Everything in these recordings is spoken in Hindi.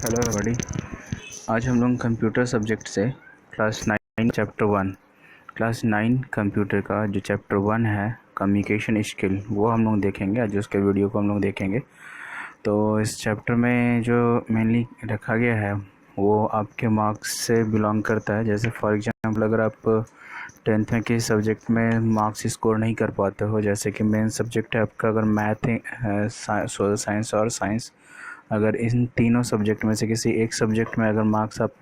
Hello everybody. आज हम लोग कंप्यूटर सब्जेक्ट से क्लास 9 चैप्टर 1 क्लास 9 कंप्यूटर का जो चैप्टर 1 है कम्युनिकेशन स्किल वो हम लोग देखेंगे। आज उसके वीडियो को हम लोग देखेंगे। तो इस चैप्टर में जो मेनली रखा गया है वो आपके मार्क्स से बिलोंग करता है। जैसे फॉर एग्जांपल अगर आप 10th में किसी सब्जेक्ट में मार्क्स स्कोर नहीं कर पाते हो, जैसे कि मेन सब्जेक्ट है आपका अगर मैथ है, सोशल साइंस और साइंस, अगर इन तीनों सब्जेक्ट में से किसी एक सब्जेक्ट में अगर मार्क्स आप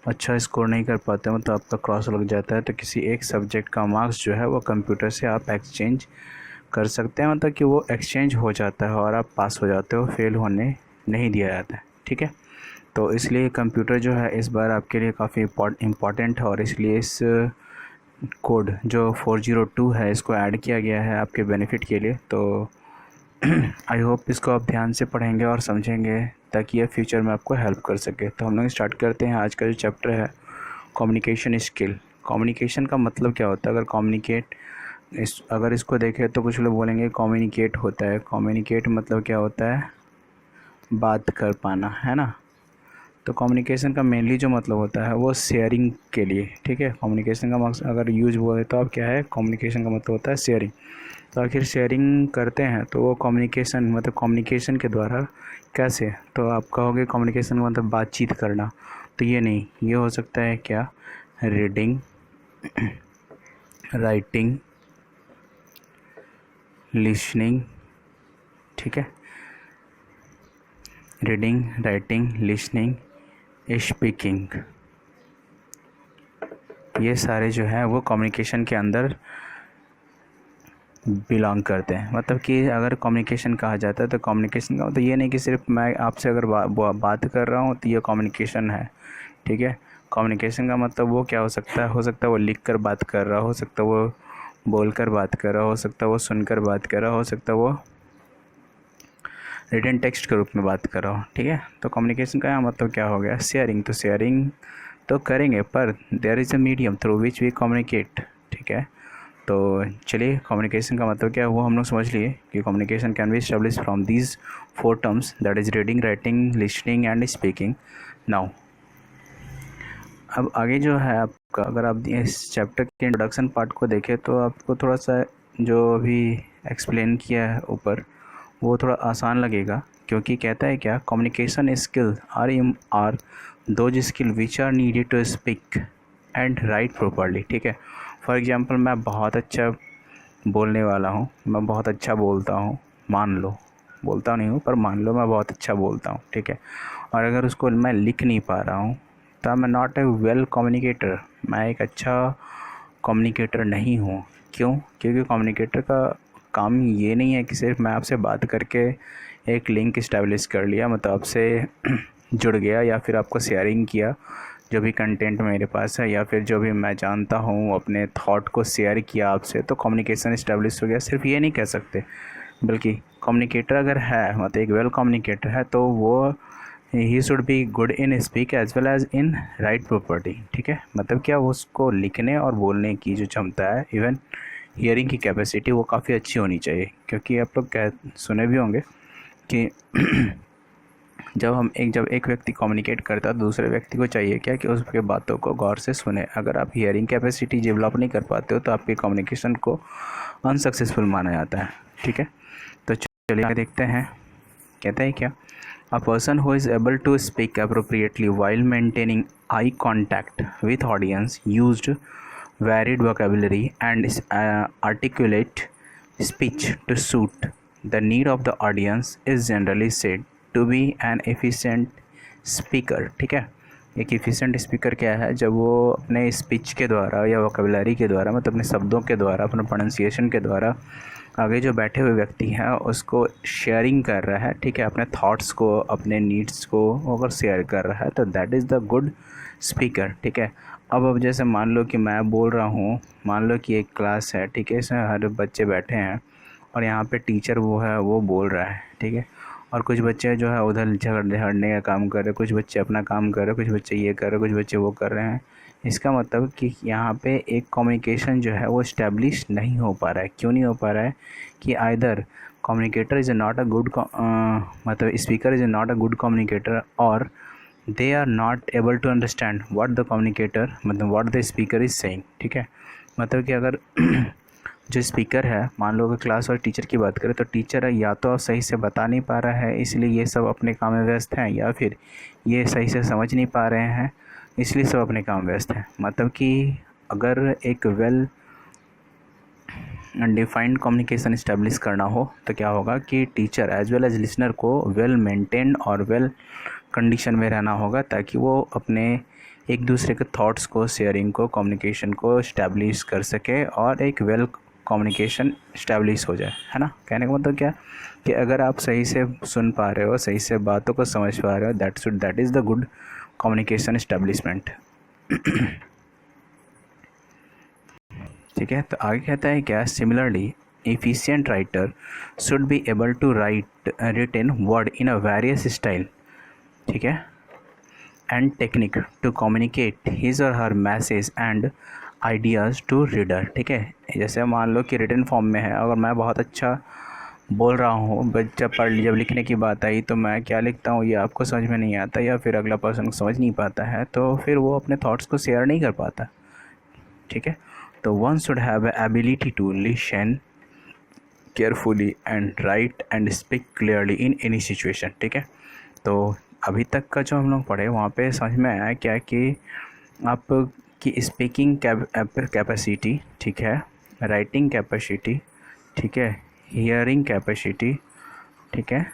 अच्छा स्कोर नहीं कर पाते हो तो आपका क्रॉस लग जाता है। तो किसी एक सब्जेक्ट का मार्क्स जो है वो कंप्यूटर से आप एक्सचेंज कर सकते हैं, मतलब कि वो एक्सचेंज हो जाता है और आप पास हो जाते हो, फेल होने नहीं दिया जाता है। ठीक है, तो इसलिए कंप्यूटर जो है इस बार आपके लिए काफ़ी इम्पॉर्टेंट है और इसलिए इस कोड जो 402 है इसको ऐड किया गया है आपके बेनिफिट के लिए। तो आई होप इसको आप ध्यान से पढ़ेंगे और समझेंगे ताकि ये फ्यूचर में आपको हेल्प कर सके। तो हम लोग स्टार्ट करते हैं। आज का जो चैप्टर है कम्युनिकेशन स्किल। कम्युनिकेशन का मतलब क्या होता है? अगर इसको देखें तो कुछ लोग बोलेंगे कम्युनिकेट होता है। कम्युनिकेट मतलब क्या होता है? बात कर पाना, है ना। तो कम्युनिकेशन का मेनली जो मतलब होता है वो शेयरिंग के लिए। ठीक है, कम्युनिकेशन का मकसद अगर यूज बोले तो आप क्या है, कम्युनिकेशन का मतलब होता है शेयरिंग। तो आखिर शेयरिंग करते हैं तो वो कम्युनिकेशन मतलब कम्युनिकेशन के द्वारा कैसे? तो आप कहोगे कम्युनिकेशन मतलब बातचीत करना, तो ये नहीं, ये हो सकता है क्या, रीडिंग, राइटिंग, लिसनिंग। ठीक है, रीडिंग, राइटिंग, लिसनिंग, स्पीकिंग, ये सारे जो है वो कम्युनिकेशन के अंदर बिलोंग करते हैं। मतलब कि अगर कम्युनिकेशन कहा जाता है तो कम्युनिकेशन का मतलब ये नहीं कि सिर्फ मैं आपसे अगर बात कर रहा हूँ तो ये कम्युनिकेशन है। ठीक है, कम्युनिकेशन का मतलब वो क्या हो सकता है? वो लिख कर बात कर रहा, हो सकता है वो बोल कर बात कर रहा, हो सकता है वो सुनकर बात कर रहा, हो सकता है वो रिटन टेक्स्ट के रूप में बात कर रहा हो। ठीक है, तो कम्युनिकेशन का मतलब क्या हो गया? शेयरिंग। तो शेयरिंग तो करेंगे पर there is a medium through which we communicate. ठीक है, तो चलिए कम्युनिकेशन का मतलब क्या है वो हम लोग समझ लिए कि communication can be establish from these 4 terms, that is reading, writing, listening and speaking. Now अब आगे जो है आपका, अगर आप इस चैप्टर के इंट्रोडक्शन पार्ट को देखें तो आपको थोड़ा सा जो अभी एक्सप्लेन किया है ऊपर वो थोड़ा आसान लगेगा, क्योंकि कहता है क्या, communication skill are those skill which are needed to speak and write properly. ठीक है, फॉर एग्जांपल मैं बहुत अच्छा बोलने वाला हूँ, मैं बहुत अच्छा बोलता हूँ, मान लो, बोलता नहीं हूँ पर मान लो मैं बहुत अच्छा बोलता हूँ। ठीक है, और अगर उसको मैं लिख नहीं पा रहा हूँ तो मैं नॉट ए वेल कम्युनिकेटर, मैं एक अच्छा कम्युनिकेटर नहीं हूँ। क्यों? क्योंकि कम्युनिकेटर का काम ये नहीं है कि सिर्फ मैं आपसे बात करके एक लिंक इस्टेब्लिश कर लिया, मतलब आपसे जुड़ गया या फिर आपको शेयरिंग किया जो भी कंटेंट मेरे पास है या फिर जो भी मैं जानता हूँ अपने थॉट को शेयर किया आपसे, तो कम्युनिकेशन इस्टेब्लिश हो गया। सिर्फ ये नहीं कह सकते, बल्कि कम्युनिकेटर अगर है, मतलब एक वेल कम्युनिकेटर है, तो वो ही should be good in speak as well as in write property. ठीक है, मतलब क्या, उसको लिखने और बोलने की जो क्षमता है, इवन हियरिंग की कैपेसिटी, वो काफ़ी अच्छी होनी चाहिए। क्योंकि आप लोग सुने भी होंगे कि जब एक व्यक्ति कम्युनिकेट करता है तो दूसरे व्यक्ति को चाहिए क्या, कि उसके बातों को गौर से सुने। अगर आप हियरिंग कैपेसिटी डेवलप नहीं कर पाते हो तो आपके कम्युनिकेशन को अनसक्सेसफुल माना जाता है। ठीक है, तो चलिए आगे देखते हैं। कहता है क्या, a person who is able to speak appropriately while maintaining eye contact with audience used varied vocabulary and articulate speech to suit the need of the audience is generally said to be an efficient speaker। ठीक है, एक efficient speaker क्या है? जब वो अपने स्पीच के द्वारा या वोकेबुलरी के द्वारा, मतलब अपने शब्दों के द्वारा, अपने प्रोनाउंसिएशन के द्वारा आगे जो बैठे हुए व्यक्ति हैं उसको शेयरिंग कर रहा है। ठीक है, अपने थॉट्स को, अपने नीड्स को अगर शेयर कर रहा है तो that is the good speaker. ठीक है, अब जैसे मान लो कि मैं बोल रहा हूँ, मान लो कि एक क्लास है, ठीक है, इसमें हर बच्चे बैठे हैं और यहाँ पे टीचर वो है वो बोल रहा है। ठीक है, और कुछ बच्चे जो है उधर झगड़ने का काम कर रहे हैं, कुछ बच्चे अपना काम कर रहे हैं, कुछ बच्चे ये कर रहे हैं, कुछ बच्चे वो कर रहे हैं। इसका मतलब कि यहाँ पे एक कम्युनिकेशन जो है वो इस्टेब्लिश नहीं हो पा रहा है। क्यों नहीं हो पा रहा है? कि either communicator is not a good मतलब speaker is not a good communicator, और they are not able to understand what the communicator मतलब what the speaker is saying. ठीक है, मतलब कि अगर जो स्पीकर है, मान लो अगर क्लास और टीचर की बात करें तो टीचर है या तो सही से बता नहीं पा रहा है इसलिए ये सब अपने काम में व्यस्त हैं, या फिर ये सही से समझ नहीं पा रहे हैं इसलिए सब अपने काम में व्यस्त हैं। मतलब कि अगर एक वेल डिफाइंड कम्युनिकेशन इस्टेब्लिश करना हो तो क्या होगा कि teacher as well as listener को वेल मेंटेन्ड और वेल कंडीशन में रहना होगा, ताकि वो अपने एक दूसरे के थॉट्स को, शेयरिंग को, कम्युनिकेशन को इस्टेब्लिश कर सके और एक वेल कम्युनिकेशन इस्टेब्लिश हो जाए, है ना। कहने का मतलब क्या कि अगर आप सही से सुन पा रहे हो, सही से बातों को समझ पा रहे हो, that is the good communication establishment. ठीक है, तो आगे कहता है क्या, similarly efficient writer should be able to write written word in a various style, ठीक है, and technique to communicate his or her message and ideas to reader. ठीक है, जैसे मान लो कि रिटन फॉर्म में है, अगर मैं बहुत अच्छा बोल रहा हूँ बट जब लिखने की बात आई तो मैं क्या लिखता हूँ ये आपको समझ में नहीं आता, या फिर अगला पर्सन को समझ नहीं पाता है, तो फिर वो अपने थॉट्स को शेयर नहीं कर पाता। ठीक है, तो one should have ability to listen carefully and write and speak clearly in any situation. ठीक है, तो अभी तक का जो हम लोग पढ़े वहाँ पे समझ में आया क्या कि आप की स्पीकिंग कैपेसिटी, ठीक है, राइटिंग कैपेसिटी, ठीक है, हियरिंग कैपेसिटी, ठीक है,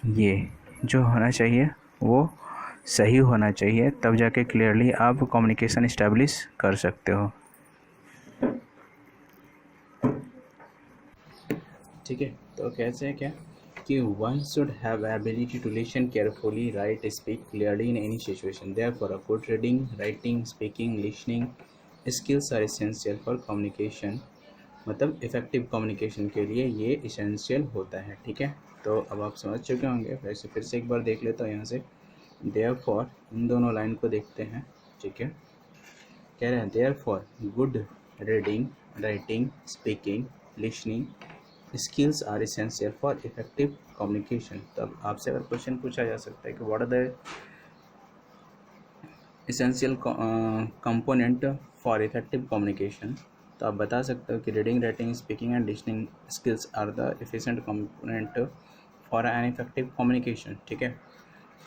ये जो होना चाहिए वो सही होना चाहिए, तब जाके क्लियरली आप कम्युनिकेशन इस्टेब्लिश कर सकते हो। ठीक है, तो कैसे है क्या कि one should have ability to listen carefully, write, speak clearly in any situation. Therefore a good reading, writing, speaking, listening skills are essential for communication, मतलब इफ़ेक्टिव कम्युनिकेशन के लिए ये इसेंशियल होता है। ठीक है, तो अब आप समझ चुके होंगे, वैसे फिर से एक बार देख लेता हूँ यहाँ से। देयरफॉर, इन दोनों लाइन को देखते हैं। ठीक है, कह रहे हैं therefore good reading, writing, speaking, listening skills are essential for effective communication. तब आपसे अगर क्वेश्चन पूछा जा सकता है कि what are the essential component for effective communication, तो आप बता सकते हो कि reading, writing, speaking and listening skills are the efficient component for an effective communication. ठीक है,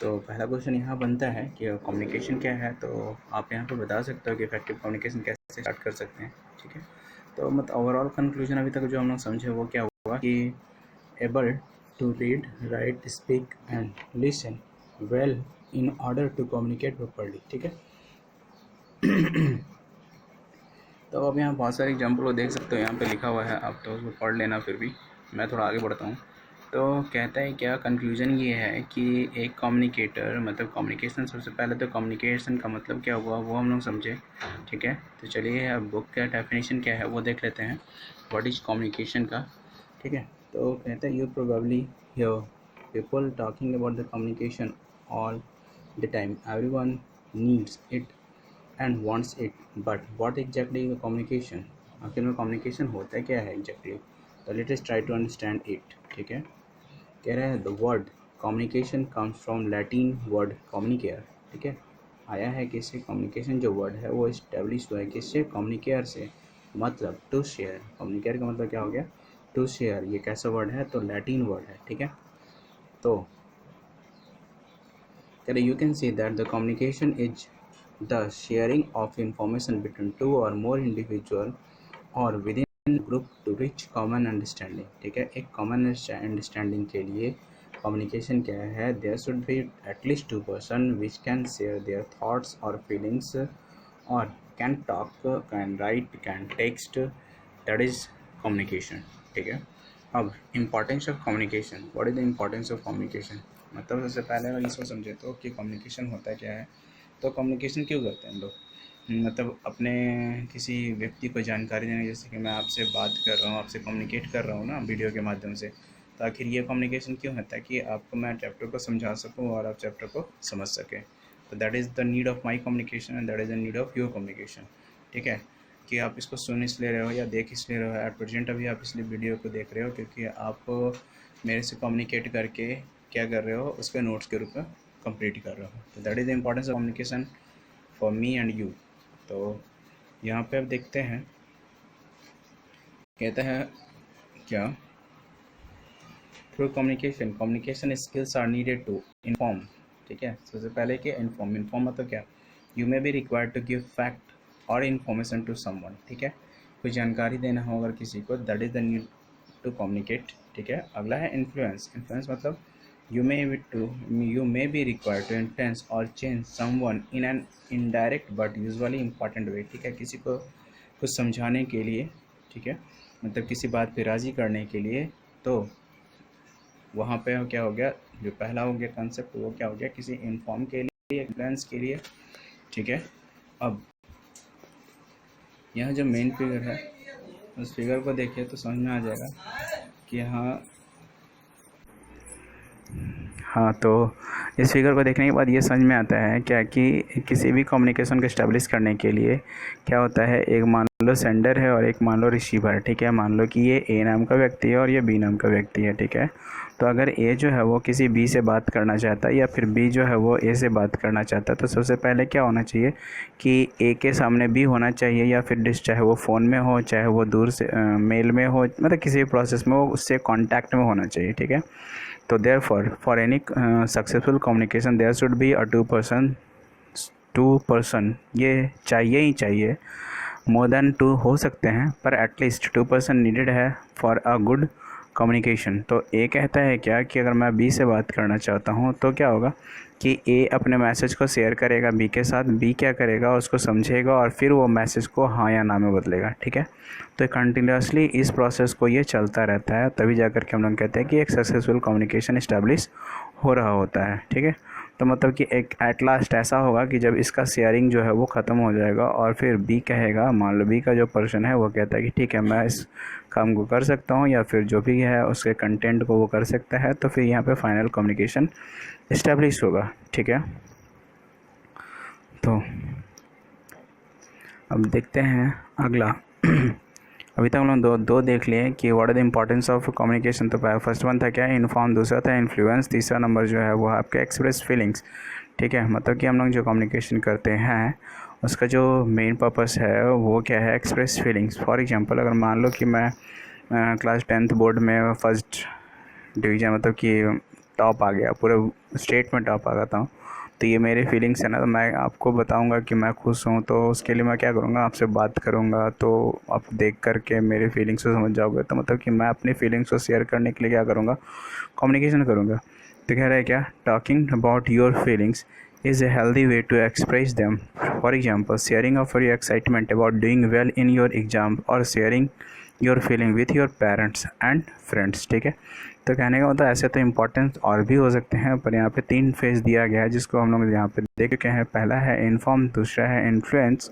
तो पहला क्वेश्चन यहाँ बनता है कि कम्युनिकेशन क्या है, तो आप यहाँ पर बता सकते हो कि इफेक्टिव कम्युनिकेशन कैसे स्टार्ट कर सकते हैं। ठीक है, तो मतलब ओवरऑल कंक्लूजन अभी तक जो हम लोग समझे वो क्या हुआ कि able to read, write, speak and listen well in order to communicate properly। ठीक है, तो अब यहाँ बहुत सारे एग्जाम्पल को देख सकते हो, यहाँ पे लिखा हुआ है, आप तो उसको पढ़ लेना। फिर भी मैं थोड़ा आगे बढ़ता हूँ। तो कहता है क्या, कंक्लूजन ये है कि एक कम्युनिकेटर मतलब कम्युनिकेशन, सबसे पहले तो कम्युनिकेशन का मतलब क्या हुआ वो हम लोग समझे। ठीक है, तो चलिए अब बुक का डेफिनेशन क्या है वो देख लेते हैं, व्हाट इज कम्युनिकेशन का। ठीक है, तो कहता है you probably hear people talking about the communication all the time, everyone needs it and wants it, but what exactly the communication, आखिर में कम्युनिकेशन होता है क्या है एग्जैक्टली, तो let us try to understand it. ठीक है, कह रहा है the word communication comes from Latin word communicare. ठीक है, आया है किससे, कम्युनिकेशन जो वर्ड है वो इस्टेब्लिश हुआ है किससे, कम्युनिकेयर से, मतलब टू शेयर। कम्युनिकेयर का मतलब क्या हो गया, टू शेयर। ये कैसा वर्ड है, तो लैटिन वर्ड है। ठीक है, तो कह रहे you can see that the communication is the sharing of information between two और मोर इंडिविजुअल और within group to reach common understanding. ठीक है, एक कॉमन अंडरस्टैंडिंग के लिए कम्युनिकेशन क्या है, there should be at least two person which can share their thoughts और फीलिंग्स और can talk, can write, can text, that is communication. ठीक है, अब importance of communication, what is the importance of communication, मतलब सबसे पहले अगर इसको समझे तो कि कम्युनिकेशन होता क्या है। तो कम्युनिकेशन क्यों करते हैं हम लोग, मतलब अपने किसी व्यक्ति को जानकारी देने, जैसे कि मैं आपसे बात कर रहा हूँ, आपसे कम्युनिकेट कर रहा हूँ ना वीडियो के माध्यम से, तो आखिर ये कम्युनिकेशन क्यों होता है कि आपको मैं चैप्टर को समझा सकूँ और आप चैप्टर को समझ सकें। तो that is the need of my communication and that is the need of your communication. ठीक है, कि आप इसको सुन इसलिए रहे हो या देख इसलिए रहे हो, एट प्रेजेंट अभी आप इसलिए वीडियो को देख रहे हो क्योंकि आप मेरे से कम्युनिकेट करके क्या कर रहे हो, उसके नोट्स के रूप में कंप्लीट कर रहा हूँ। तो that is the importance of communication for me and you. तो यहाँ पे अब देखते हैं, कहते हैं क्या, through communication skills are needed to inform. ठीक है, सबसे पहले कि इन्फॉर्म मतलब क्या, you may be required to give fact और इन्फॉर्मेशन टू समवन। ठीक है, कोई जानकारी देना हो अगर किसी को, that is the need to communicate. ठीक है, अगला है इन्फ्लुएंस। इन्फ्लुएंस मतलब you may be required to influence or change someone in an indirect but usually important way. ठीक है, किसी को कुछ समझाने के लिए, ठीक है, मतलब किसी बात पे राज़ी करने के लिए, तो वहाँ पे क्या हो गया, जो पहला हो गया कंसेप्ट वो क्या हो गया, किसी इन्फॉर्म के लिए, इन्फ्लुएंस के लिए। ठीक है, अब यहाँ जो मेन फिगर है उस फिगर को देखिए तो समझ में आ जाएगा कि हाँ तो इस फिगर को देखने के बाद ये समझ में आता है क्या कि किसी भी कम्युनिकेशन को इस्टेब्लिश करने के लिए क्या होता है, एक मान लो सेंडर है और एक मान लो रिसीवर। ठीक है, मान लो कि ये ए नाम का व्यक्ति है और ये बी नाम का व्यक्ति है। ठीक है, तो अगर ए जो है वो किसी बी से बात करना चाहता है या फिर बी जो है वो ए से बात करना चाहता है, तो सबसे पहले क्या होना चाहिए कि ए के सामने बी होना चाहिए, या फिर चाहे वो फ़ोन में हो, चाहे वो दूर से मेल में हो, मतलब किसी भी प्रोसेस में वो उससे कॉन्टैक्ट में होना चाहिए। ठीक है, तो therefore for any successful communication there should be a two person, ये चाहिए ही चाहिए। मोर देन टू हो सकते हैं पर एटलीस्ट 2 पर्सन नीडेड है फॉर अ गुड कम्युनिकेशन। तो ए कहता है क्या कि अगर मैं बी से बात करना चाहता हूँ तो क्या होगा कि ए अपने मैसेज को शेयर करेगा बी के साथ, बी क्या करेगा उसको समझेगा और फिर वो मैसेज को हाँ या ना में बदलेगा। ठीक है, तो कंटिन्यूसली इस प्रोसेस को ये चलता रहता है, तभी जाकर के हम लोग कहते हैं कि एक सक्सेसफुल कम्युनिकेशन इस्टेब्लिश हो रहा होता है। ठीक है, तो मतलब कि एक एट लास्ट ऐसा होगा कि जब इसका शेयरिंग जो है वो ख़त्म हो जाएगा और फिर बी कहेगा, मान लो बी का जो पर्सन है वो कहता है कि ठीक है मैं इस काम को कर सकता हूँ, या फिर जो भी है उसके कंटेंट को वो कर सकता है, तो फिर यहाँ पे फाइनल कम्युनिकेशन इस्टेब्लिश होगा। ठीक है, तो अब देखते हैं अगला। अभी तक हम लोग दो देख लिए कि what are the importance of communication. तो फर्स्ट वन था क्या, इन्फॉर्म, दूसरा था इन्फ्लुएंस, तीसरा नंबर जो है वो आपके एक्सप्रेस फीलिंग्स। ठीक है, मतलब कि हम लोग जो कम्युनिकेशन करते हैं उसका जो मेन पर्पस है वो क्या है, एक्सप्रेस फीलिंग्स। फॉर एग्जांपल अगर मान लो कि मैं क्लास 10th बोर्ड में फर्स्ट डिवीज़न, मतलब कि टॉप आ गया, पूरे स्टेट में टॉप आ गया था, तो ये मेरी फीलिंग्स है ना, तो मैं आपको बताऊंगा कि मैं खुश हूँ, तो उसके लिए मैं क्या करूँगा, आपसे बात करूँगा, तो आप देख करके मेरी फीलिंग्स को समझ जाओगे। तो मतलब कि मैं अपनी फीलिंग्स को शेयर करने के लिए क्या करूँगा, कम्युनिकेशन करूँगा। तो कह रहा है क्या, talking about your feelings is a healthy way to express them. For example, sharing of your excitement about doing well in your exam or sharing your feeling with your parents and friends. ठीक है, तो कहने का मतलब ऐसे तो इम्पोर्टेंस और भी हो सकते हैं, पर यहाँ पे 3 फेज दिया गया है जिसको हम लोग यहाँ पे देख चुके हैं। पहला है इन्फॉर्म, दूसरा है इन्फ्लुएंस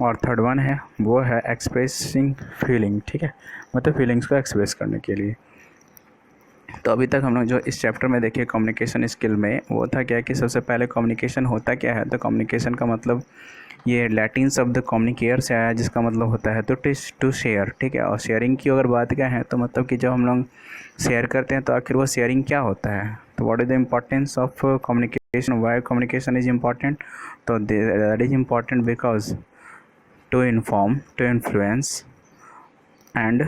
और थर्ड वन है वो है एक्सप्रेसिंग फीलिंग। ठीक है, मतलब फीलिंग्स को एक्सप्रेस करने के लिए। तो अभी तक हम लोग जो इस चैप्टर में देखे कम्युनिकेशन स्किल में, वो था क्या कि सबसे पहले कम्युनिकेशन होता क्या है। तो कम्युनिकेशन का मतलब ये लैटिन शब्द कम्युनिकेयर से आया जिसका मतलब होता है टू शेयर। ठीक है, और शेयरिंग की अगर बात क्या है तो मतलब कि जब हम लोग शेयर करते हैं तो आखिर वो शेयरिंग क्या होता है। तो what is the importance of communication, why communication is important. तो that is important because to inform, to influence and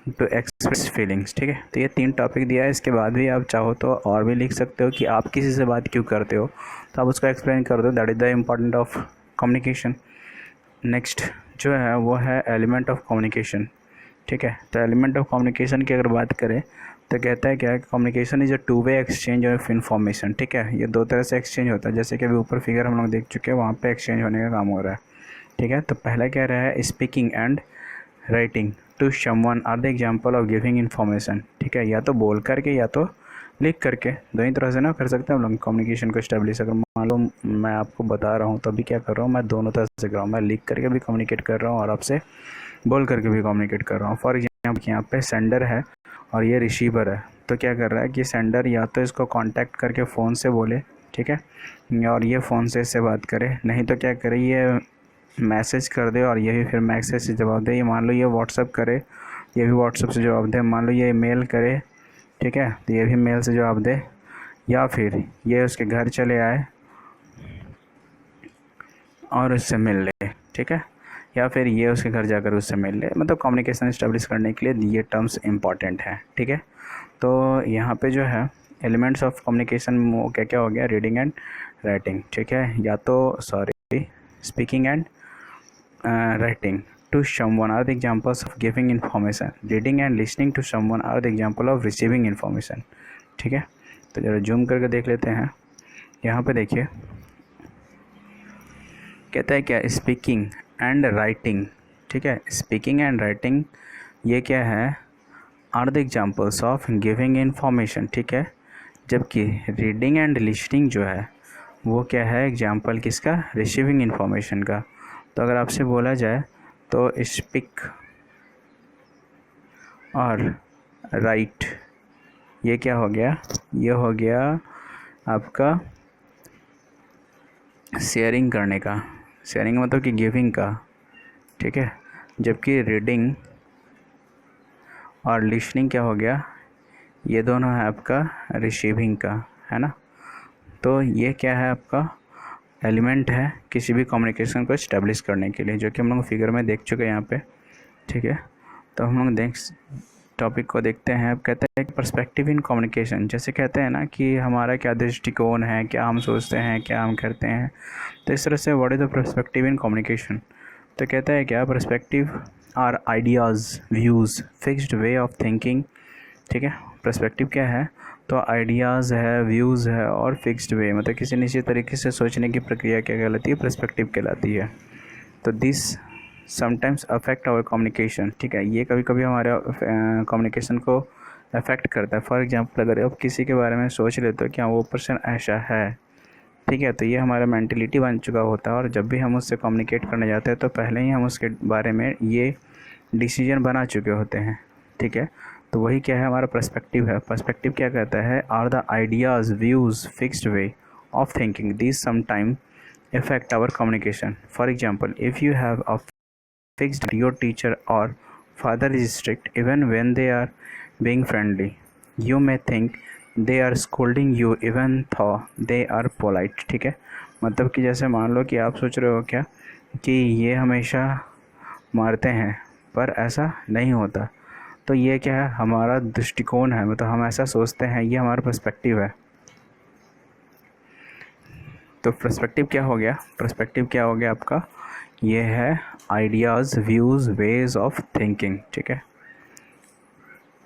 to express feelings. ठीक है, तो ये 3 टॉपिक दिया है। इसके बाद भी आप चाहो तो और भी लिख सकते हो कि आप किसी से बात क्यों करते हो, तो आप उसको एक्सप्लेन कर दो। That is the important of communication. Next जो है वो है एलिमेंट ऑफ कम्युनिकेशन। ठीक है, तो एलिमेंट ऑफ कम्युनिकेशन की अगर बात करें तो कहता है क्या, communication is a two way exchange of information. ठीक है, ये 2 तरह से एक्सचेंज होता है, जैसे कि अभी ऊपर फिगर हम लोग देख चुके हैं, वहाँ पे एक्सचेंज होने का काम हो रहा है। ठीक है, तो पहला कह रहा है speaking and writing to someone are the example of giving information. ठीक है, या तो बोल करके या तो लिख करके, दोनों तरह से ना कर सकते हैं हम लोग कम्युनिकेशन को इस्टेब्लिश। अगर मान लो मैं आपको बता रहा हूँ तो अभी क्या कर रहा हूँ, मैं दोनों तरह से कर रहा हूँ, मैं लिख करके भी कम्युनिकेट कर रहा हूँ और आपसे बोल करके भी कम्युनिकेट कर रहा हूँ। फॉर एग्जाम्पल यहाँ पे सेंडर है और ये रिसीवर है, तो क्या कर रहा है कि सेंडर या तो इसको कॉन्टैक्ट करके फ़ोन से बोले, ठीक है, और ये फ़ोन से इससे बात करे, नहीं तो क्या करे ये मैसेज कर दे और ये भी फिर मैसेज से जवाब दे। ये मान लो ये व्हाट्सअप करे, ये भी व्हाट्सअप से जवाब दे। मान लो ये मेल करे, ठीक है, तो ये भी मेल से जवाब दे। या फिर ये उसके घर चले आए और उससे मिल ले, ठीक है, या फिर ये उसके घर जाकर उससे मिल ले। मतलब कम्युनिकेशन इस्टेब्लिश करने के लिए ये टर्म्स इम्पॉर्टेंट हैं, ठीक है। तो यहाँ पे जो है एलिमेंट्स ऑफ कम्युनिकेशन वो क्या क्या हो गया, रीडिंग एंड राइटिंग, ठीक है, या तो sorry speaking and writing to someone are the examples of giving information. Reading and listening to someone are the example of receiving information, ठीक है। तो जरा जूम करके देख लेते हैं। यहाँ पे देखिए कहता है क्या, स्पीकिंग एंड राइटिंग, ठीक है, स्पीकिंग एंड राइटिंग ये क्या है, are the examples of giving information, ठीक है। जबकि रीडिंग एंड लिसनिंग जो है वो क्या है, एग्जाम्पल किसका, रिसीविंग इन्फॉर्मेशन का। तो अगर आपसे बोला जाए तो स्पीक और राइट ये क्या हो गया, ये हो गया आपका शेयरिंग करने का, शेयरिंग मतलब कि गिविंग का, ठीक है। जबकि रीडिंग और लिसनिंग क्या हो गया, ये दोनों है आपका रिसीविंग का, है ना। तो ये क्या है, आपका एलिमेंट है किसी भी कम्युनिकेशन को इस्टेब्लिश करने के लिए, जो कि हम लोग फिगर में देख चुके हैं यहाँ पे, ठीक है। तो हम लोग टॉपिक को देखते हैं। अब कहते हैं पर्सपेक्टिव इन कम्युनिकेशन, जैसे कहते हैं ना कि हमारा क्या दृष्टिकोण है, क्या हम सोचते हैं, क्या हम करते हैं। तो इस तरह से what is the perspective in communication. तो कहता है क्या, perspective are ideas, views, fixed way of thinking, ठीक है। पर्सपेक्टिव क्या है, तो आइडियाज़ है, व्यूज़ है और फिक्स्ड वे, मतलब किसी निश्चित तरीके से सोचने की प्रक्रिया क्या कहलाती है, पर्सपेक्टिव कहलाती है। तो this sometimes affect our communication, ठीक है, ये कभी कभी हमारे कम्युनिकेशन को अफेक्ट करता है। फॉर एग्जांपल अगर आप किसी के बारे में सोच लेते हो कि हाँ वो पर्सन ऐसा है, ठीक है, तो ये हमारा मेंटलिटी बन चुका होता है और जब भी हम उससे कम्युनिकेट करने जाते हैं तो पहले ही हम उसके बारे में ये डिसीजन बना चुके होते हैं, ठीक है। तो वही क्या है, हमारा पर्सपेक्टिव है। पर्सपेक्टिव क्या कहता है, are the ideas, views, fixed way of thinking, this sometime affect our communication. For example, if you have a fixed your teacher or father is strict even when they are being friendly, you may think they are scolding you even though they are polite, ठीक है। मतलब कि जैसे मान लो कि आप सोच रहे हो क्या कि ये हमेशा मारते हैं, पर ऐसा नहीं होता। तो ये क्या है, हमारा दृष्टिकोण है, मतलब हम ऐसा सोचते हैं, ये हमारा पर्सपेक्टिव है। तो पर्सपेक्टिव क्या हो गया, पर्सपेक्टिव क्या हो गया आपका, ये है ideas, views, ways of thinking, ठीक है।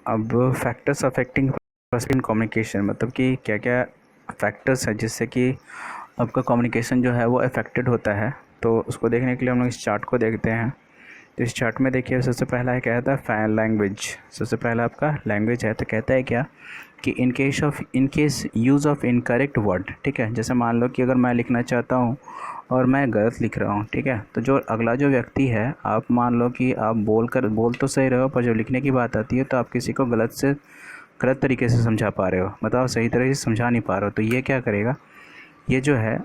अब फैक्टर्स अफेक्टिंग पर्सपेक्टिव कम्युनिकेशन, मतलब कि क्या क्या फैक्टर्स हैं जिससे कि आपका कम्युनिकेशन जो है वो अफेक्टेड होता है। तो उसको देखने के लिए हम लोग इस चार्ट को देखते हैं। तो इस चार्ट में देखिए सबसे पहला है, कहता है लैंग्वेज, सबसे पहला आपका लैंग्वेज है। तो कहता है क्या कि in case use of incorrect word, ठीक है। जैसे मान लो कि अगर मैं लिखना चाहता हूँ और मैं गलत लिख रहा हूँ, ठीक है, तो जो अगला जो व्यक्ति है, आप मान लो कि आप बोल तो सही रहे हो, पर जब लिखने की बात आती है तो आप किसी को गलत तरीके से समझा पा रहे हो, मतलब सही तरह से समझा नहीं पा रहे हो। तो ये क्या करेगा, ये जो है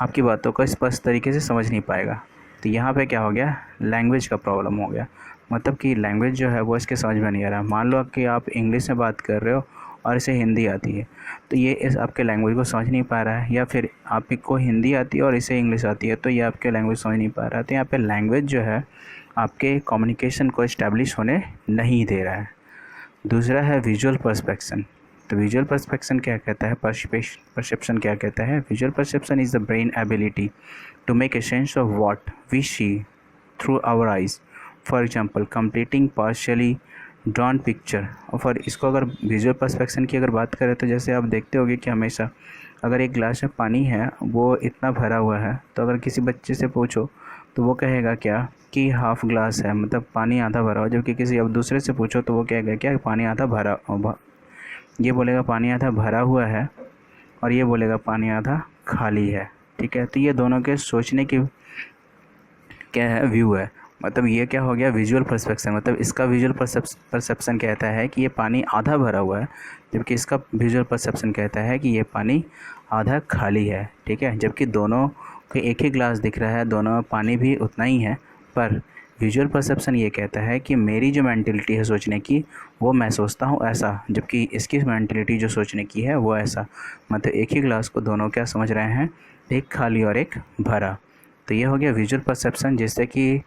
आपकी बातों को स्पष्ट तरीके से समझ नहीं पाएगा। तो यहाँ पे क्या हो गया, लैंग्वेज का प्रॉब्लम हो गया, मतलब कि लैंग्वेज जो है वो इसके समझ में नहीं आ रहा। मान लो कि आप इंग्लिश में बात कर रहे हो और इसे हिंदी आती है, तो ये इस आपके लैंग्वेज को समझ नहीं पा रहा है, या फिर आपको हिंदी आती है और इसे इंग्लिश आती है, तो ये आपके लैंग्वेज समझ नहीं पा रहा है। तो यहाँ पे लैंग्वेज जो है आपके कम्युनिकेशन को इस्टेब्लिश होने नहीं दे रहा है। दूसरा है विजुअल पर्सपेक्शन। तो विजुअल पर्सपेक्शन क्या कहता है, परसेप्शन क्या कहता है, visual perception is the brain ability to make a sense of what we see through our eyes, for example completing partially drawn picture. और फॉर इसको अगर विजुअल पर्सपेक्शन की अगर बात करें तो जैसे आप देखते होंगे कि हमेशा अगर एक गिलास में पानी है वो इतना भरा हुआ है, तो अगर किसी बच्चे से पूछो तो वो कहेगा क्या कि हाफ़ ग्लास है, मतलब पानी आधा भरा हुआ। जबकि किसी अब दूसरे से पूछो तो वो कहेगा क्या, पानी आधा ये बोलेगा पानी आधा भरा हुआ है और ये बोलेगा पानी आधा खाली है, ठीक है। तो ये दोनों के सोचने की क्या है, व्यू है। मतलब ये क्या हो गया, विजुअल पर्सपेक्शन, मतलब इसका विजुअल परसेप्शन कहता है कि ये पानी आधा भरा हुआ है, जबकि इसका विजुअल परसेप्शन कहता है कि ये पानी आधा खाली है, ठीक है। जबकि दोनों को एक ही ग्लास दिख रहा है, दोनों में पानी भी उतना ही है, पर विजुअल परसेप्शन ये कहता है कि मेरी जो मेंटलिटी है सोचने की, वो मैं सोचता हूँ ऐसा, जबकि इसकी मेंटलिटी जो सोचने की है वो ऐसा। मतलब एक ही ग्लास को दोनों क्या समझ रहे हैं, एक खाली और एक भरा। तो ये हो गया विजुअल परसेप्शन, जिससे कि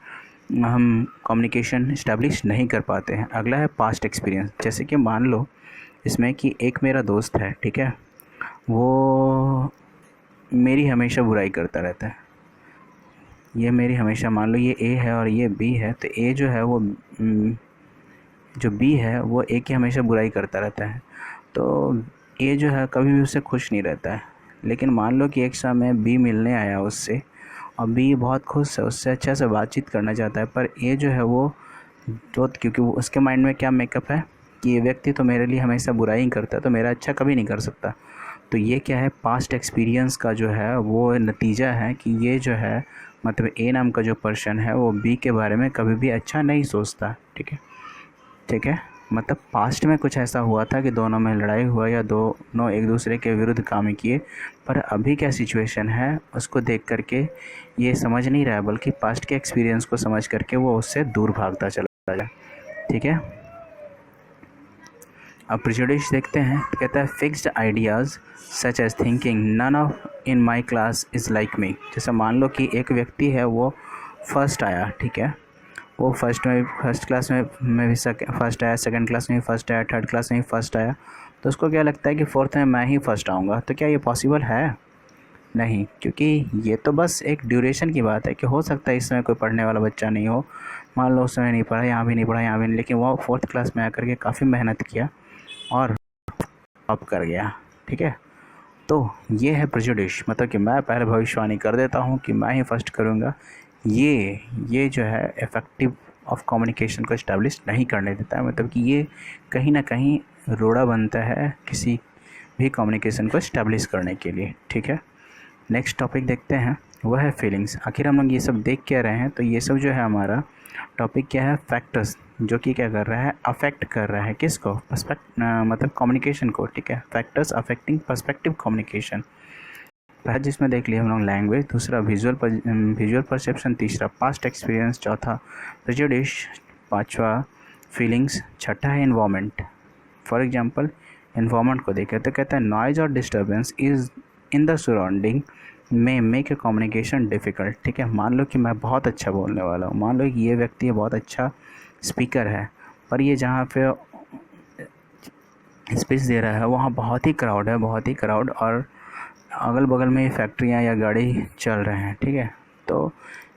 हम कम्युनिकेशन इस्टेब्लिश नहीं कर पाते हैं। अगला है पास्ट एक्सपीरियंस। जैसे कि मान लो इसमें कि एक मेरा दोस्त है, ठीक है, वो मेरी हमेशा बुराई करता रहता है। ये मेरी हमेशा, मान लो ये ए है और ये बी है, तो ए जो है वो जो बी है वो ए की हमेशा बुराई करता रहता है। तो ए जो है कभी भी उससे खुश नहीं रहता है। लेकिन मान लो कि एक समय बी मिलने आया उससे, और बी बहुत खुश है, उससे अच्छा से बातचीत करना चाहता है, पर ए जो है वो तो क्योंकि वो उसके माइंड में क्या मेकअप है कि ये व्यक्ति तो मेरे लिए हमेशा बुराई ही करता है, तो मेरा अच्छा कभी नहीं कर सकता। तो ये क्या है, पास्ट एक्सपीरियंस का जो है वो नतीजा है कि ये जो है मतलब ए नाम का जो पर्सन है वो बी के बारे में कभी भी अच्छा नहीं सोचता। ठीक है, ठीक है। मतलब पास्ट में कुछ ऐसा हुआ था कि दोनों में लड़ाई हुआ या दोनों एक दूसरे के विरुद्ध काम किए, पर अभी क्या सिचुएशन है उसको देख करके ये समझ नहीं रहा है, बल्कि पास्ट के एक्सपीरियंस को समझ करके वो उससे दूर भागता चला जाए। ठीक है। अब प्रेजुडिस देखते हैं। कहता है fixed ideas such as thinking none of in my class is like me. जैसे मान लो कि एक व्यक्ति है वो फर्स्ट आया, ठीक है, वो फर्स्ट क्लास में भी फर्स्ट आया, सेकंड क्लास में भी फर्स्ट आया, थर्ड क्लास में भी फर्स्ट आया, तो उसको क्या लगता है कि फोर्थ में मैं ही फर्स्ट आऊँगा। तो क्या ये पॉसिबल है? नहीं, क्योंकि ये तो बस एक ड्यूरेशन की बात है कि हो सकता है इस समय कोई पढ़ने वाला बच्चा नहीं हो, मान लो उस समय नहीं पढ़ा, यहाँ भी नहीं पढ़ा, यहाँ भी नहीं, लेकिन वो फोर्थ क्लास में आकर के काफ़ी मेहनत किया और टॉप कर गया। ठीक है, तो ये है प्रेजुडिस, मतलब कि मैं पहले भविष्यवाणी कर देता हूँ कि मैं ही फर्स्ट करूँगा। ये जो है इफ़ेक्टिव ऑफ कम्युनिकेशन को इस्टेब्लिश नहीं करने देता है, मतलब कि ये कहीं ना कहीं रोड़ा बनता है किसी भी कम्युनिकेशन को इस्टेब्लिश करने के लिए। ठीक है, नेक्स्ट टॉपिक देखते हैं, वह है फीलिंग्स। आखिर हम लोग ये सब देख क्या रहे हैं, तो ये सब जो है हमारा टॉपिक क्या है, फैक्टर्स, जो कि क्या कर रहा है, अफेक्ट कर रहा है किसको, मतलब कम्युनिकेशन को। ठीक है, फैक्टर्स अफेक्टिंग पर्सपेक्टिव कम्युनिकेशन। पहला जिसमें देख लिया हम लोग लैंग्वेज, दूसरा विजुअल परसेप्शन, तीसरा पास्ट एक्सपीरियंस, चौथा प्रेजुडिस, पांचवा फीलिंग्स, छठा है इन्वायरमेंट। फॉर एग्जांपल इन्वायरमेंट को देखें तो कहता है नॉइज और disturbance is in the surrounding में मेक ए कम्युनिकेशन डिफ़िकल्ट। ठीक है, मान लो कि मैं बहुत अच्छा बोलने वाला हूँ, मान लो कि ये व्यक्ति बहुत अच्छा स्पीकर है, पर ये जहाँ पे स्पीच दे रहा है वहाँ बहुत ही क्राउड है, बहुत ही क्राउड, और अगल बगल में फैक्ट्रियाँ या गाड़ी चल रहे हैं। ठीक है, तो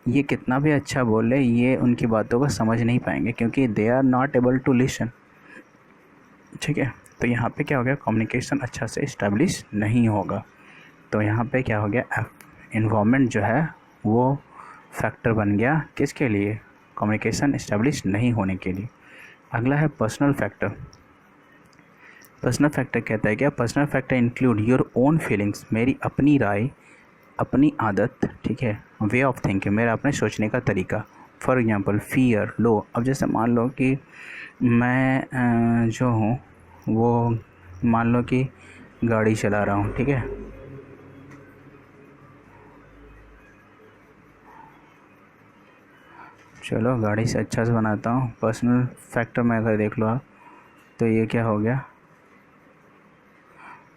ये कितना भी अच्छा बोले, ये उनकी बातों को समझ नहीं पाएंगे क्योंकि they are not able to listen. ठीक है, तो यहाँ पे क्या हो गया, कम्युनिकेशन अच्छा से इस्टेब्लिश नहीं होगा। तो यहाँ पे क्या हो गया, इन्वायरमेंट जो है वो फैक्टर बन गया किसके लिए, कम्युनिकेशन इस्टेब्लिश नहीं होने के लिए। अगला है पर्सनल फैक्टर। पर्सनल फैक्टर कहता है क्या, personal factor include your own feelings, मेरी अपनी राय, अपनी आदत, ठीक है, वे ऑफ थिंकिंग, मेरा अपने सोचने का तरीका। फॉर एग्जांपल फियर लो, अब जैसे मान लो कि मैं जो हूँ वो मान लो कि गाड़ी चला रहा हूँ, ठीक है, चलो गाड़ी से अच्छा से बनाता हूँ। पर्सनल फैक्टर में अगर देख लो आप, तो ये क्या हो गया,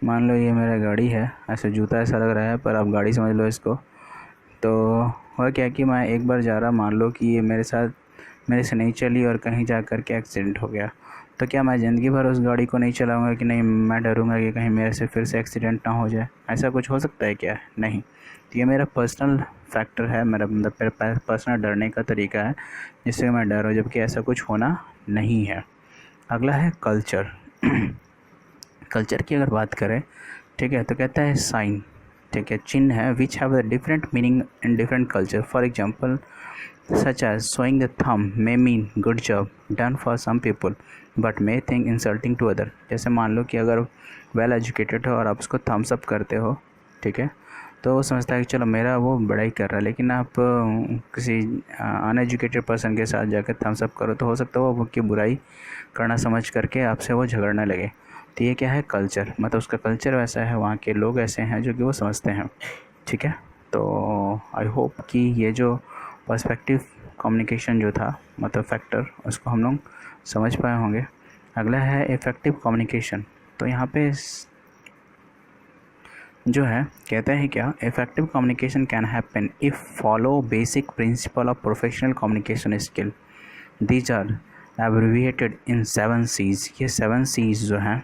मान लो ये मेरा गाड़ी है, ऐसे जूता ऐसा लग रहा है पर आप गाड़ी समझ लो इसको। तो हुआ क्या कि मैं एक बार जा रहा, मान लो कि ये मेरे से नहीं चली और कहीं जा कर के एक्सीडेंट हो गया, तो क्या मैं ज़िंदगी भर उस गाड़ी को नहीं चलाऊंगा कि नहीं, मैं डरूंगा कि कहीं मेरे से फिर से एक्सीडेंट ना हो जाए? ऐसा कुछ हो सकता है क्या? नहीं। तो ये मेरा पर्सनल फैक्टर है, मेरा मतलब पर्सनल डरने का तरीका है जिससे मैं डर हूँ, जबकि ऐसा कुछ होना नहीं है। अगला है कल्चर। कल्चर की अगर बात करें, ठीक है, तो कहता है साइन, ठीक है, चिन्ह है which have a different meaning in different culture. For example such as showing the thumb may mean good job done for some people but may think insulting to other. जैसे मान लो कि अगर वेल एजुकेटेड हो और आप उसको थम्स अप करते हो, ठीक है, तो वो समझता है कि चलो मेरा वो बड़ाई कर रहा है, लेकिन आप किसी अनएजुकेटेड पर्सन के साथ जाकर थम्स अप करो तो हो सकता है वो की बुराई करना समझ करके आपसे वो झगड़ने लगे। तो ये क्या है, कल्चर, मतलब उसका कल्चर वैसा है, वहाँ के लोग ऐसे हैं जो कि वो समझते हैं। ठीक है, तो आई होप कि ये जो पर्सपेक्टिव कम्युनिकेशन जो था मतलब फैक्टर, उसको हम लोग समझ पाए होंगे। अगला है इफ़ेक्टिव कम्युनिकेशन। तो यहाँ पे जो है कहते हैं क्या, effective communication can happen if follow basic principle of professional communication skill. These are abbreviated in 7 C's। ये 7 C's जो हैं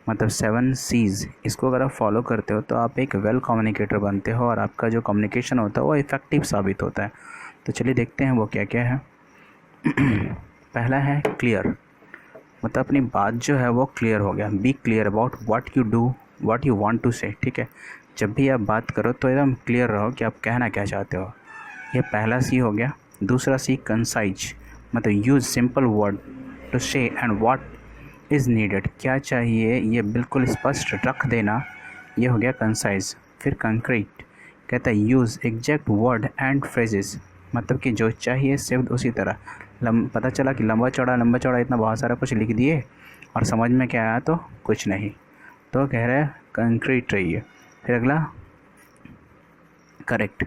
मतलब 7 C's, इसको अगर आप फॉलो करते हो तो आप एक वेल कम्युनिकेटर बनते हो और आपका जो कम्युनिकेशन होता है वो इफ़ेक्टिव साबित होता है। तो चलिए देखते हैं वो क्या क्या है। पहला है क्लियर, मतलब अपनी बात जो है वो क्लियर हो गया। Be clear about what you do, what you want to say. ठीक है, जब भी आप बात करो तो एकदम क्लियर रहो कि आप कहना क्या चाहते हो। ये पहला सी हो गया। दूसरा सी कंसाइज, मतलब यूज़ सिंपल वर्ड टू से एंड व्हाट इज़ नीडेड, क्या चाहिए ये बिल्कुल स्पष्ट रख देना, ये हो गया कंसाइज। फिर कंक्रीट, कहता है use exact word and phrases, मतलब कि जो चाहिए शब्द उसी तरह। पता चला कि लंबा चौड़ा इतना बहुत सारा कुछ लिख दिए और समझ में क्या आया, तो कुछ नहीं, तो कह रहे हैं कंक्रीट रहिए। फिर अगला करेक्ट,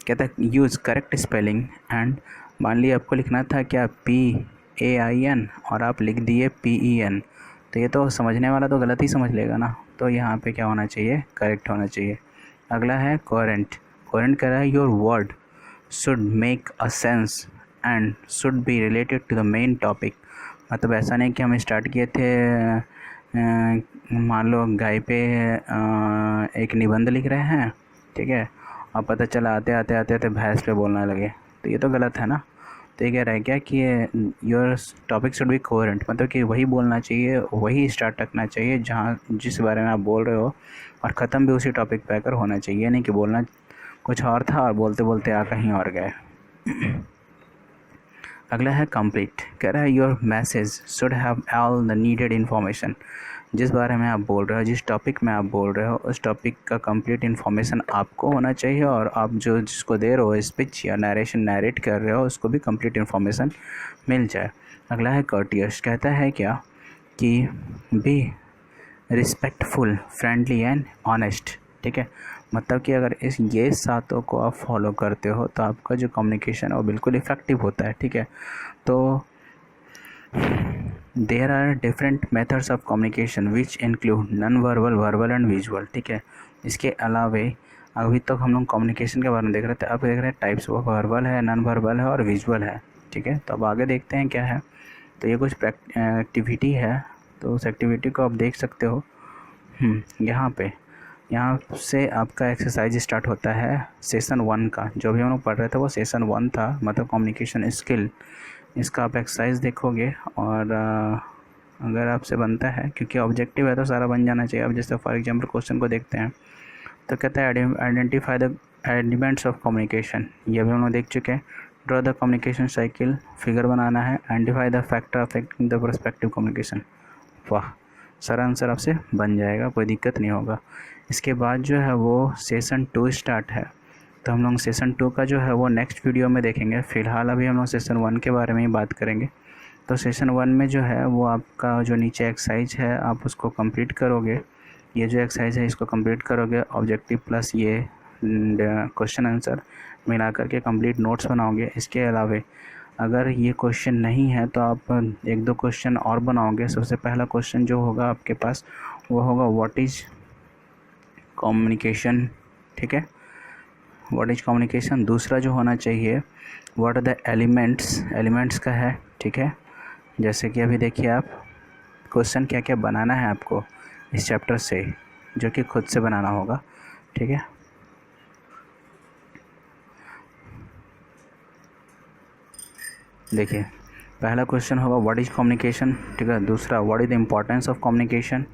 कहता है यूज़ करेक्ट स्पेलिंग एंड, मान लिया आपको लिखना था क्या PAIN और आप लिख दिए PEN, तो ये तो समझने वाला तो गलत ही समझ लेगा ना, तो यहाँ पे क्या होना चाहिए, करेक्ट होना चाहिए। अगला है कोहेरेंट। कोहेरेंट कह रहा है your word should make a sense and should be related to the main topic, मतलब ऐसा नहीं कि हम स्टार्ट किए थे मान लो गाय पे एक निबंध लिख रहे हैं, ठीक है, और पता चला आते भैंस पे बोलने लगे, तो ये तो गलत है ना। तो ये कह रहा है क्या कि your topic should be coherent, मतलब कि वही बोलना चाहिए, वही स्टार्ट रखना चाहिए जहाँ जिस बारे में आप बोल रहे हो, और ख़त्म भी उसी टॉपिक पे आकर होना चाहिए, नहीं कि बोलना कुछ और था और बोलते बोलते आ कहीं और गए। अगला है कंप्लीट, कह रहा है your message should have all the needed information, जिस बारे में आप बोल रहे हो, जिस टॉपिक में आप बोल रहे हो, उस टॉपिक का कंप्लीट इन्फॉर्मेशन आपको होना चाहिए, और आप जो जिसको दे रहे हो स्पीच या नरेशन नरेट कर रहे हो उसको भी कंप्लीट इन्फॉर्मेशन मिल जाए। अगला है कर्टियस, कहता है क्या कि be respectful, friendly and honest. ठीक है, मतलब कि अगर ये सातों को आप फॉलो करते हो तो आपका जो कम्युनिकेशन है वो बिल्कुल इफ़ेक्टिव होता है। ठीक है, तो there are different methods of communication which include non verbal, verbal and visual. ठीक है, इसके अलावे अभी तक हम लोग कम्युनिकेशन के बारे में देख रहे थे, अब देख रहे हैं टाइप्स, वो वर्बल है, नॉन वर्बल है और विजुअल है। ठीक है, तो अब आगे देखते हैं क्या है। तो ये कुछ एक्टिविटी है, तो उस एक्टिविटी को आप देख सकते हो। यहाँ से आपका एक्सरसाइज स्टार्ट होता है सेशन 1 का, जो भी हम लोग पढ़ रहे थे वो सेशन 1 था, मतलब कम्युनिकेशन स्किल। इसका आप एक्सरसाइज देखोगे और अगर आपसे बनता है, क्योंकि ऑब्जेक्टिव है तो सारा बन जाना चाहिए। अब जैसे फॉर एग्जांपल क्वेश्चन को देखते हैं, तो कहता है identify the elements of communication, ये भी हम लोग देख चुके हैं। Draw the communication cycle, figure बनाना है। Identify the factor affecting the perspective communication. वाह, सारा आंसर आपसे बन जाएगा, कोई दिक्कत नहीं होगा। इसके बाद जो है वो सेशन 2 स्टार्ट है, तो हम लोग सेशन 2 का जो है वो नेक्स्ट वीडियो में देखेंगे। फ़िलहाल अभी हम लोग सेशन 1 के बारे में ही बात करेंगे। तो सेशन 1 में जो है वो आपका जो नीचे एक्सरसाइज है आप उसको कंप्लीट करोगे। ये जो एक्सरसाइज है इसको कंप्लीट करोगे, ऑब्जेक्टिव प्लस ये क्वेश्चन आंसर मिला करके कंप्लीट नोट्स बनाओगे। इसके अलावे अगर ये क्वेश्चन नहीं है तो आप 1-2 क्वेश्चन और बनाओगे। सबसे पहला क्वेश्चन जो होगा आपके पास वो होगा व्हाट इज़ कम्युनिकेशन। ठीक है, व्हाट इज कम्युनिकेशन। दूसरा जो होना चाहिए व्हाट आर द एलिमेंट्स का है। ठीक है, जैसे कि अभी देखिए आप क्वेश्चन क्या क्या बनाना है आपको इस चैप्टर से, जो कि खुद से बनाना होगा। ठीक है, देखिए पहला क्वेश्चन होगा व्हाट इज कम्युनिकेशन। ठीक है, दूसरा what is the importance of communication.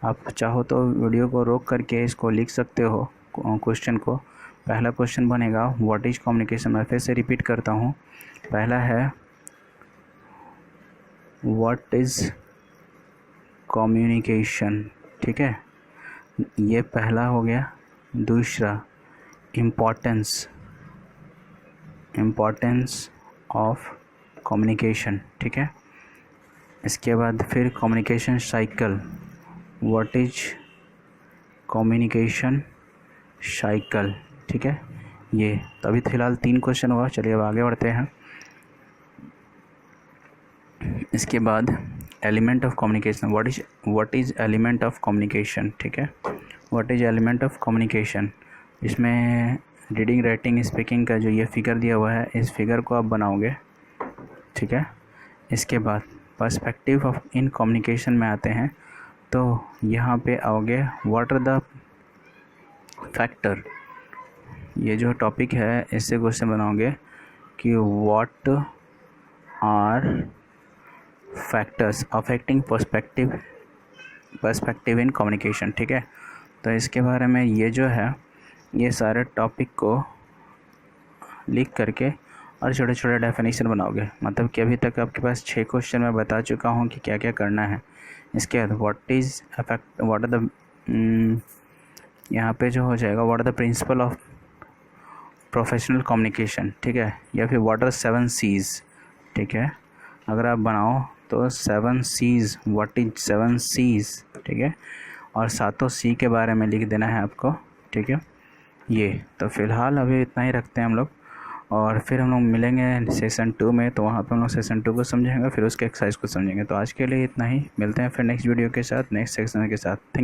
आप चाहो तो वीडियो को रोक करके इसको लिख सकते हो क्वेश्चन को। पहला क्वेश्चन बनेगा व्हाट इज कम्युनिकेशन। मैं फिर से रिपीट करता हूँ, पहला है व्हाट इज़ कम्युनिकेशन। ठीक है, ये पहला हो गया। दूसरा इम्पोर्टेंस ऑफ कम्युनिकेशन। ठीक है, इसके बाद फिर communication cycle, what is communication cycle. ठीक है, ये तो अभी फ़िलहाल 3 क्वेश्चन हुआ। चलिए अब आगे बढ़ते हैं। इसके बाद element of communication, what is element of communication, ठीक है, what is element of communication. इसमें रीडिंग राइटिंग स्पीकिंग का जो ये फिगर दिया हुआ है, इस फिगर को आप बनाओगे, ठीक है। इसके बाद पर्सपेक्टिव ऑफ इन कम्युनिकेशन में आते हैं, तो यहाँ पे आओगे व्हाट आर द फैक्टर, ये जो टॉपिक है इससे क्वेश्चन बनाओगे कि what are factors affecting perspective in communication, ठीक है। तो इसके बारे में ये जो है, ये सारे टॉपिक को लिख करके और छोटे छोटे डेफिनेशन बनाओगे। मतलब कि अभी तक आपके पास 6 क्वेश्चन मैं बता चुका हूँ कि क्या क्या करना है। इसके बाद what is affect, what are the, यहाँ पे जो हो जाएगा what are the principle of professional communication, ठीक है, या फिर व्हाट आर 7 C's, ठीक है। अगर आप बनाओ तो 7 C's, व्हाट इज 7 C's, ठीक है, और 7 C के बारे में लिख देना है आपको, ठीक है। ये तो फ़िलहाल अभी इतना ही रखते हैं हम लोग, और फिर हम लोग मिलेंगे सेशन 2 में, तो वहाँ पे हम लोग सेशन 2 को समझेंगे, फिर उसके एक्सरसाइज को समझेंगे। तो आज के लिए इतना ही, मिलते हैं फिर नेक्स्ट वीडियो के साथ, नेक्स्ट सेक्शन के साथ। Thank you.